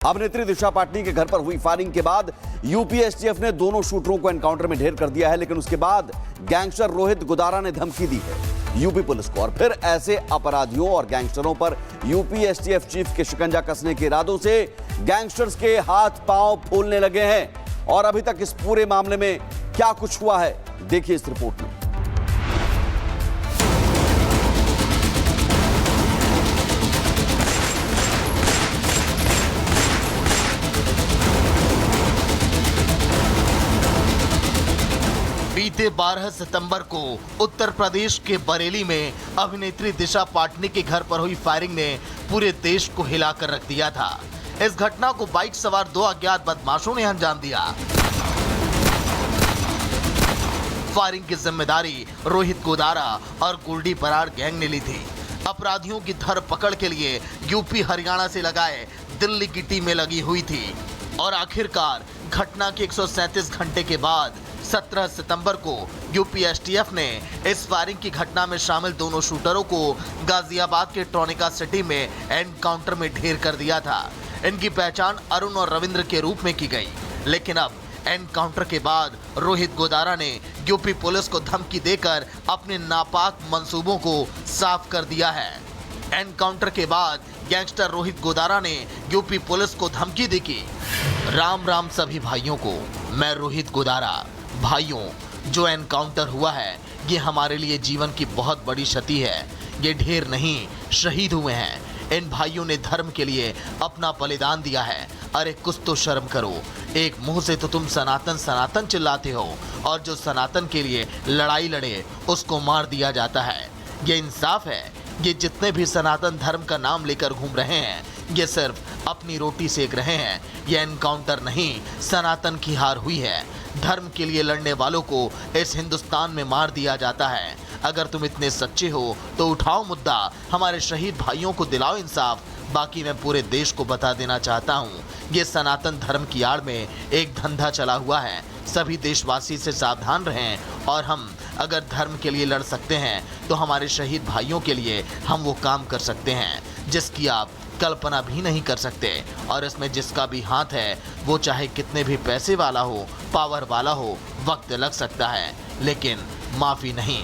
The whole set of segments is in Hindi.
अभिनेत्री दिशा पाटनी के घर पर हुई फायरिंग के बाद यूपी एसटीएफ ने दोनों शूटरों को एनकाउंटर में ढेर कर दिया है, लेकिन उसके बाद गैंगस्टर रोहित गोदारा ने धमकी दी है यूपी पुलिस को। और फिर ऐसे अपराधियों और गैंगस्टरों पर यूपी एसटीएफ चीफ के शिकंजा कसने के इरादों से गैंगस्टर्स के हाथ पांव फूलने लगे हैं। और अभी तक इस पूरे मामले में क्या कुछ हुआ है, देखिए इस रिपोर्ट में। बीते 12 सितंबर को उत्तर प्रदेश के बरेली में अभिनेत्री दिशा पाटनी के घर पर हुई फायरिंग ने पूरे देश को हिलाकर रख दिया था। इस घटना को बाइक सवार दो अज्ञात बदमाशों ने अंजाम दिया। फायरिंग की जिम्मेदारी रोहित गोदारा और गुलडी बराड़ गैंग ने ली थी। अपराधियों की धरपकड़ के लिए यूपी हरियाणा से लगाए दिल्ली की टीमें लगी हुई थी और आखिरकार घटना के 137 घंटे के बाद 17 सितंबर को यूपी एसटीएफ ने इस फायरिंग की घटना में शामिल दोनों शूटरों को गाजियाबाद के ट्रोनिका सिटी में एनकाउंटर में ढेर कर दिया था। इनकी पहचान अरुण और रविंद्र के रूप में की गई, लेकिन अब एनकाउंटर के बाद रोहित गोदारा ने यूपी पुलिस को धमकी देकर अपने नापाक मंसूबों को साफ कर दिया है। एनकाउंटर के बाद गैंगस्टर रोहित गोदारा ने यूपी पुलिस को धमकी दी कि राम राम सभी भाइयों को, मैं रोहित गोदारा। भाइयों, जो एनकाउंटर हुआ है ये हमारे लिए जीवन की बहुत बड़ी क्षति है। ये ढेर नहीं, शहीद हुए हैं। इन भाइयों ने धर्म के लिए अपना बलिदान दिया है। अरे कुछ तो शर्म करो। एक मुंह से तो तुम सनातन सनातन चिल्लाते हो और जो सनातन के लिए लड़ाई लड़े उसको मार दिया जाता है। ये इंसाफ है? ये जितने भी सनातन धर्म का नाम लेकर घूम रहे हैं ये सिर्फ अपनी रोटी सेक रहे हैं। ये एनकाउंटर नहीं, सनातन की हार हुई है। धर्म के लिए लड़ने वालों को इस हिंदुस्तान में मार दिया जाता है। अगर तुम इतने सच्चे हो तो उठाओ मुद्दा, हमारे शहीद भाइयों को दिलाओ इंसाफ। बाकी मैं पूरे देश को बता देना चाहता हूँ, ये सनातन धर्म की आड़ में एक धंधा चला हुआ है। सभी देशवासी से सावधान रहें और हम अगर धर्म के लिए लड़ सकते हैं तो हमारे शहीद भाइयों के लिए हम वो काम कर सकते हैं जिसकी आप कल्पना भी नहीं कर सकते। और इसमें जिसका भी हाथ है वो चाहे कितने भी पैसे वाला हो, पावर वाला हो, वक्त लग सकता है लेकिन माफी नहीं।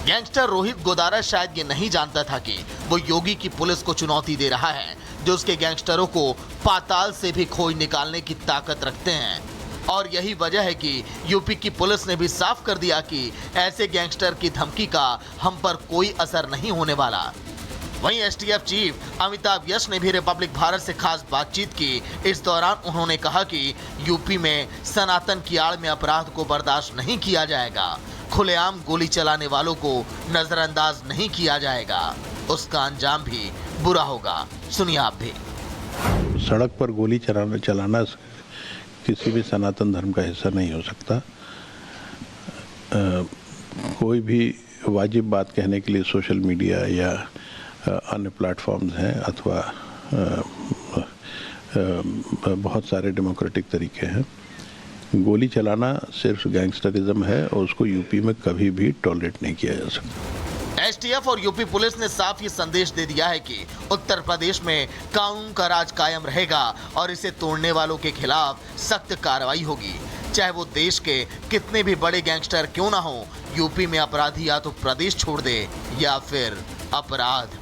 गैंगस्टर रोहित गोदारा शायद ये नहीं जानता था कि वो योगी की पुलिस को चुनौती दे रहा है, जो उसके गैंगस्टरों को पाताल से भी खोज निकालने की ताकत रखते हैं। और यही वजह है कि यूपी की पुलिस ने भी साफ कर दिया कि ऐसे गैंगस्टर की धमकी का हम पर कोई असर नहीं होने वाला। वहीं एसटीएफ चीफ अमिताभ यश ने भी रिपब्लिक भारत से खास बातचीत की। इस दौरान उन्होंने कहा कि यूपी में सनातन की आड़ में अपराध को बर्दाश्त नहीं किया जाएगा। खुलेआम गोली चलाने वालों को नजरअंदाज नहीं किया जाएगा, उसका अंजाम भी बुरा होगा। सुनिए आप भी। सड़क पर गोली चलाना किसी भी सनातन धर्म का हिस्सा नहीं हो सकता। कोई भी वाजिब बात कहने के लिए सोशल मीडिया या अन्य प्लेटफॉर्म्स हैं अथवा बहुत सारे डेमोक्रेटिक तरीके हैं। गोली चलाना सिर्फ गैंगस्टरिज्म है और उसको यूपी में कभी भी टॉलरेट नहीं किया जा सकता। एसटीएफ और यूपी पुलिस ने साफ ये संदेश दे दिया है कि उत्तर प्रदेश में कानून का राज कायम रहेगा और इसे तोड़ने वालों के खिलाफ सख्त कार्रवाई होगी, चाहे वो देश के कितने भी बड़े गैंगस्टर क्यों ना हो। यूपी में अपराधी या तो प्रदेश छोड़ दे या फिर अपराध।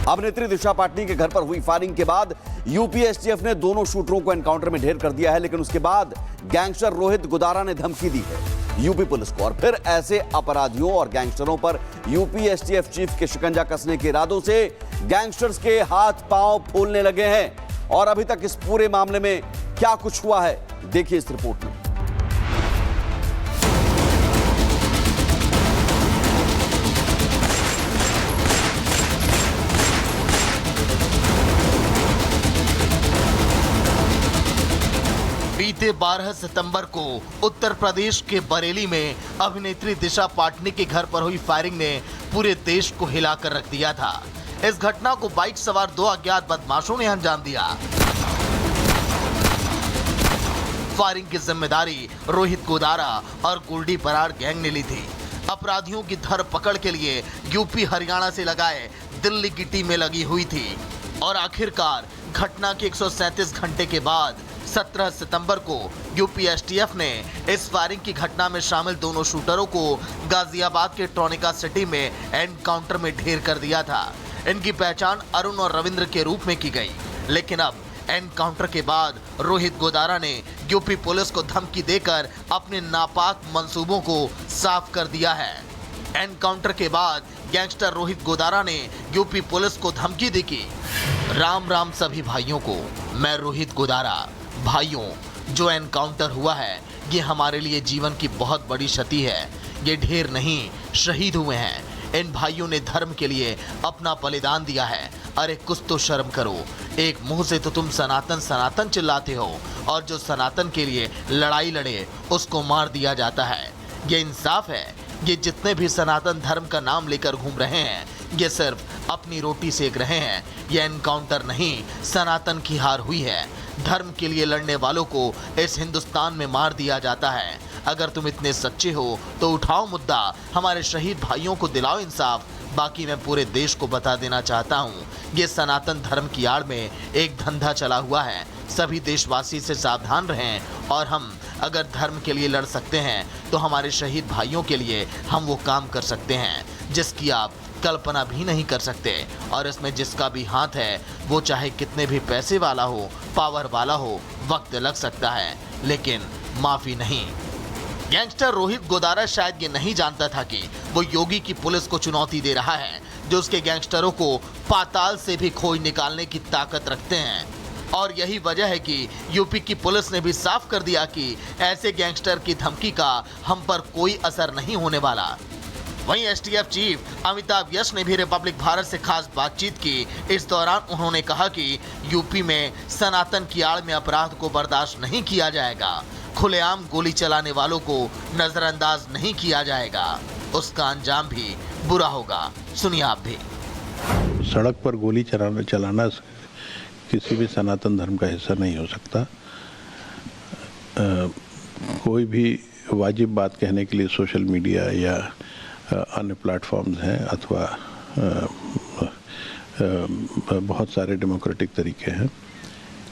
अभिनेत्री दिशा पाटनी के घर पर हुई फायरिंग के बाद यूपी एसटीएफ ने दोनों शूटरों को एनकाउंटर में ढेर कर दिया है, लेकिन उसके बाद गैंगस्टर रोहित गोदारा ने धमकी दी है यूपी पुलिस को। और फिर ऐसे अपराधियों और गैंगस्टरों पर यूपी एसटीएफ चीफ के शिकंजा कसने के इरादों से गैंगस्टर्स के हाथ पांव फूलने लगे हैं। और अभी तक इस पूरे मामले में क्या कुछ हुआ है, देखिए इस रिपोर्ट में। बीते 12 सितंबर को उत्तर प्रदेश के बरेली में अभिनेत्री दिशा पाटनी के घर पर हुई फायरिंग ने पूरे देश को हिलाकर रख दिया था। इस घटना को बाइक सवार दो अज्ञात बदमाशों ने अंजाम दिया। फायरिंग की जिम्मेदारी रोहित गोदारा और गुलडी बराड़ गैंग ने ली थी। अपराधियों की धरपकड़ के लिए यूपी हरियाणा से लगाए दिल्ली की टीमें लगी हुई थी और आखिरकार घटना के 137 घंटे के बाद 17 सितंबर को यूपी एसटीएफ ने इस फायरिंग की घटना में शामिल दोनों शूटरों को गाजियाबाद के ट्रोनिका सिटी में एनकाउंटर में ढेर कर दिया था। इनकी पहचान अरुण और रविंद्र के रूप में की गई, लेकिन अब एनकाउंटर के बाद रोहित गोदारा ने यूपी पुलिस को धमकी देकर अपने नापाक मंसूबों को साफ कर दिया है। एनकाउंटर के बाद गैंगस्टर रोहित गोदारा ने यूपी पुलिस को धमकी दी कि राम राम सभी भाइयों को, मैं रोहित गोदारा। भाइयों, जो एनकाउंटर हुआ है ये हमारे लिए जीवन की बहुत बड़ी क्षति है। ये ढेर नहीं, शहीद हुए हैं। इन भाइयों ने धर्म के लिए अपना बलिदान दिया है। अरे कुछ तो शर्म करो। एक मुंह से तो तुम सनातन सनातन चिल्लाते हो और जो सनातन के लिए लड़ाई लड़े उसको मार दिया जाता है। ये इंसाफ है? ये जितने भी सनातन धर्म का नाम लेकर घूम रहे हैं ये सिर्फ अपनी रोटी सेक रहे हैं। ये एनकाउंटर नहीं, सनातन की हार हुई है। धर्म के लिए लड़ने वालों को इस हिंदुस्तान में मार दिया जाता है। अगर तुम इतने सच्चे हो तो उठाओ मुद्दा, हमारे शहीद भाइयों को दिलाओ इंसाफ। बाकी मैं पूरे देश को बता देना चाहता हूँ, ये सनातन धर्म की आड़ में एक धंधा चला हुआ है। सभी देशवासी से सावधान रहें और हम अगर धर्म के लिए लड़ सकते हैं तो हमारे शहीद भाइयों के लिए हम वो काम कर सकते हैं जिसकी आप कल्पना भी नहीं कर सकते। और इसमें जिसका भी हाथ है वो चाहे कितने भी पैसे वाला हो, पावर वाला हो, वक्त लग सकता है लेकिन माफ़ी नहीं। गैंगस्टर रोहित गोदारा शायद ये नहीं जानता था कि वो योगी की पुलिस को चुनौती दे रहा है, जो उसके गैंगस्टरों को पाताल से भी खोज निकालने की ताकत रखते हैं। और यही वजह है कि यूपी की पुलिस ने भी साफ कर दिया कि ऐसे गैंगस्टर की धमकी का हम पर कोई असर नहीं होने वाला। वहीं एसटीएफ चीफ अमिताभ यश ने भी रिपब्लिक भारत से खास बातचीत की। इस दौरान उन्होंने कहा कि यूपी में सनातन की आड़ में अपराध को बर्दाश्त नहीं किया जाएगा। खुलेआम गोली चलाने वालों को नजरअंदाज नहीं किया जाएगा, उसका अंजाम भी बुरा होगा। सुनिए आप भी। सड़क पर गोली चलाना किसी भी सनातन धर्म का हिस्सा नहीं हो सकता। कोई भी वाजिब बात कहने के लिए सोशल मीडिया या अन्य प्लेटफॉर्म्स हैं अथवा बहुत सारे डेमोक्रेटिक तरीके हैं।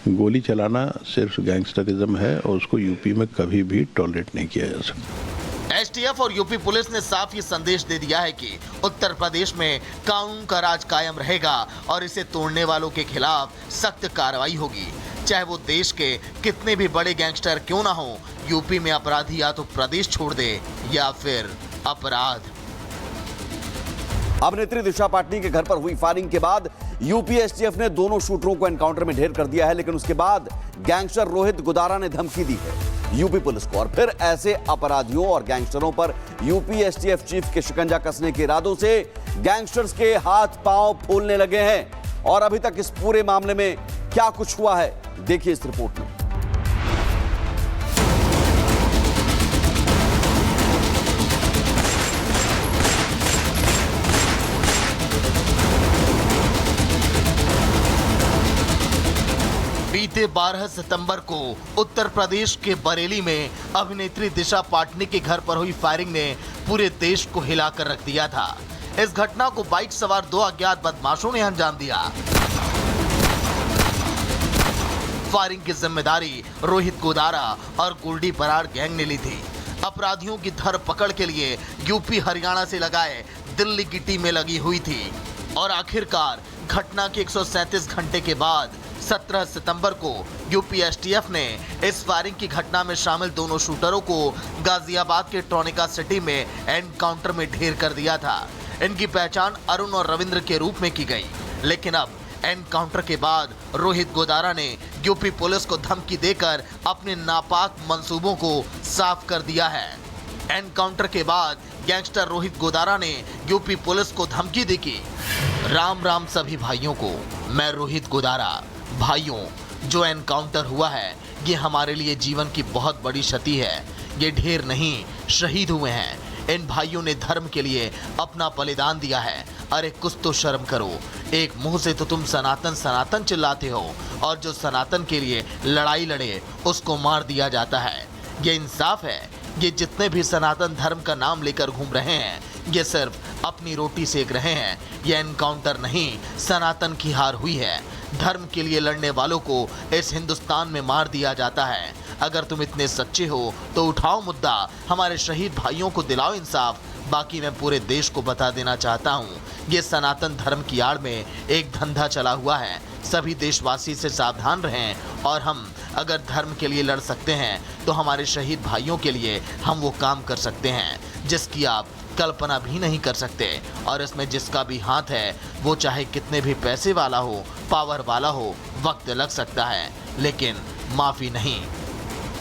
गोली चलाना सिर्फ गैंगस्टरिज्म है और उसको यूपी में कभी भी टॉलरेट नहीं किया जा सकता। एसटीएफ और यूपी पुलिस ने साफ ये संदेश दे दिया है कि उत्तर प्रदेश में कानून का राज कायम रहेगा और इसे तोड़ने वालों के खिलाफ सख्त कार्रवाई होगी, चाहे वो देश के कितने भी बड़े गैंगस्टर क्यों ना हो। यूपी में अपराधी या तो प्रदेश छोड़ दे या फिर अपराध। अभिनेत्री दिशा पाटनी के घर पर हुई फायरिंग के बाद यूपी एसटीएफ ने दोनों शूटरों को एनकाउंटर में ढेर कर दिया है, लेकिन उसके बाद गैंगस्टर रोहित गोदारा ने धमकी दी है यूपी पुलिस को। और फिर ऐसे अपराधियों और गैंगस्टरों पर यूपी एसटीएफ चीफ के शिकंजा कसने के इरादों से गैंगस्टर्स के हाथ पांव फूलने लगे हैं। और अभी तक इस पूरे मामले में क्या कुछ हुआ है, देखिए इस रिपोर्ट में। बीते 12 सितंबर को उत्तर प्रदेश के बरेली में अभिनेत्री दिशा पाटनी के घर पर हुई फायरिंग ने पूरे देश को हिलाकर रख दिया था। इस घटना को बाइक सवार दो अज्ञात बदमाशों ने अंजाम दिया। फायरिंग की जिम्मेदारी रोहित गोदारा और गुलडी बराड़ गैंग ने ली थी। अपराधियों की धरपकड़ के लिए यूपी हरियाणा से लगाए दिल्ली की टीमें लगी हुई थी और आखिरकार घटना के 137 घंटे के बाद 17 सितंबर को यूपी एसटीएफ ने इस फायरिंग की घटना में शामिल दोनों शूटरों को गाजियाबाद के ट्रोनिका सिटी में एनकाउंटर में ढेर कर दिया था। इनकी पहचान अरुण और रविंद्र के रूप में की गई, लेकिन अब एनकाउंटर के बाद रोहित गोदारा ने यूपी पुलिस को धमकी देकर अपने नापाक मंसूबों को साफ कर दिया है। एनकाउंटर के बाद गैंगस्टर रोहित गोदारा ने यूपी पुलिस को धमकी दी कि राम राम सभी भाइयों को, मैं रोहित गोदारा। भाइयों, जो एनकाउंटर हुआ है ये हमारे लिए जीवन की बहुत बड़ी क्षति है। ये ढेर नहीं, शहीद हुए हैं। इन भाइयों ने धर्म के लिए अपना बलिदान दिया है। अरे कुछ तो शर्म करो। एक मुंह से तो तुम सनातन सनातन चिल्लाते हो और जो सनातन के लिए लड़ाई लड़े उसको मार दिया जाता है। ये इंसाफ है? ये जितने भी सनातन धर्म का नाम लेकर घूम रहे हैं ये सिर्फ अपनी रोटी सेक रहे हैं। यह एनकाउंटर नहीं, सनातन की हार हुई है। धर्म के लिए लड़ने वालों को इस हिंदुस्तान में मार दिया जाता है। अगर तुम इतने सच्चे हो तो उठाओ मुद्दा, हमारे शहीद भाइयों को दिलाओ इंसाफ। बाकी मैं पूरे देश को बता देना चाहता हूँ, ये सनातन धर्म की आड़ में एक धंधा चला हुआ है। सभी देशवासी से सावधान रहें और हम अगर धर्म के लिए लड़ सकते हैं तो हमारे शहीद भाइयों के लिए हम वो काम कर सकते हैं जिसकी आप कल्पना भी नहीं कर सकते। और इसमें जिसका भी हाथ है वो चाहे कितने भी पैसे वाला हो, पावर वाला हो, वक्त लग सकता है लेकिन माफी नहीं।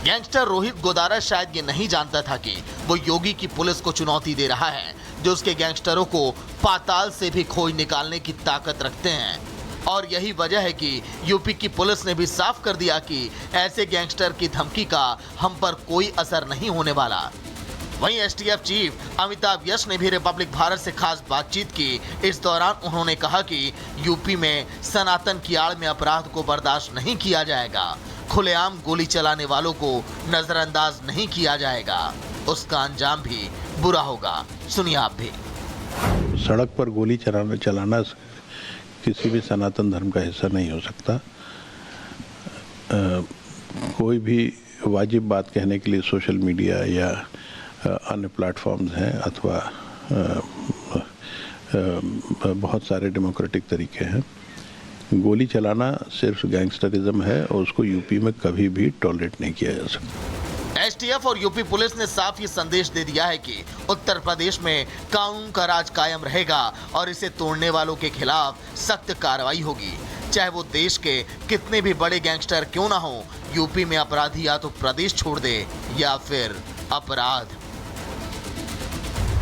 गैंगस्टर रोहित गोदारा शायद ये नहीं जानता था कि वो योगी की पुलिस को चुनौती दे रहा है, जो उसके गैंगस्टरों को पाताल से भी खोज निकालने की ताकत रखते हैं। और यही वजह है कि यूपी की पुलिस ने भी साफ कर दिया कि ऐसे गैंगस्टर की धमकी का हम पर कोई असर नहीं होने वाला। वहीं एसटीएफ चीफ अमिताभ यश ने भी रिपब्लिक भारत से खास बातचीत की। इस दौरान उन्होंने कहा कि यूपी में सनातन की आड़ में अपराध को बर्दाश्त नहीं किया जाएगा। खुलेआम गोली चलाने वालों को नजरअंदाज नहीं किया जाएगा, उसका अंजाम भी बुरा होगा। सुनिए आप भी। सड़क पर गोली चलाना किसी भी सनातन धर्म का हिस्सा नहीं हो सकता। कोई भी वाजिब बात कहने के लिए सोशल मीडिया या अन्य प्लेटफॉर्म्स हैं अथवा बहुत सारे डेमोक्रेटिक तरीके हैं। गोली चलाना सिर्फ गैंगस्टरिज्म है और उसको यूपी में कभी भी टॉलरेट नहीं किया जा सकता। एसटीएफ और यूपी पुलिस ने साफ ये संदेश दे दिया है कि उत्तर प्रदेश में कानून का राज कायम रहेगा और इसे तोड़ने वालों के खिलाफ सख्त कार्रवाई होगी। चाहे वो देश के कितने भी बड़े गैंगस्टर क्यों ना हो, यूपी में अपराधी या तो प्रदेश छोड़ दे या फिर अपराध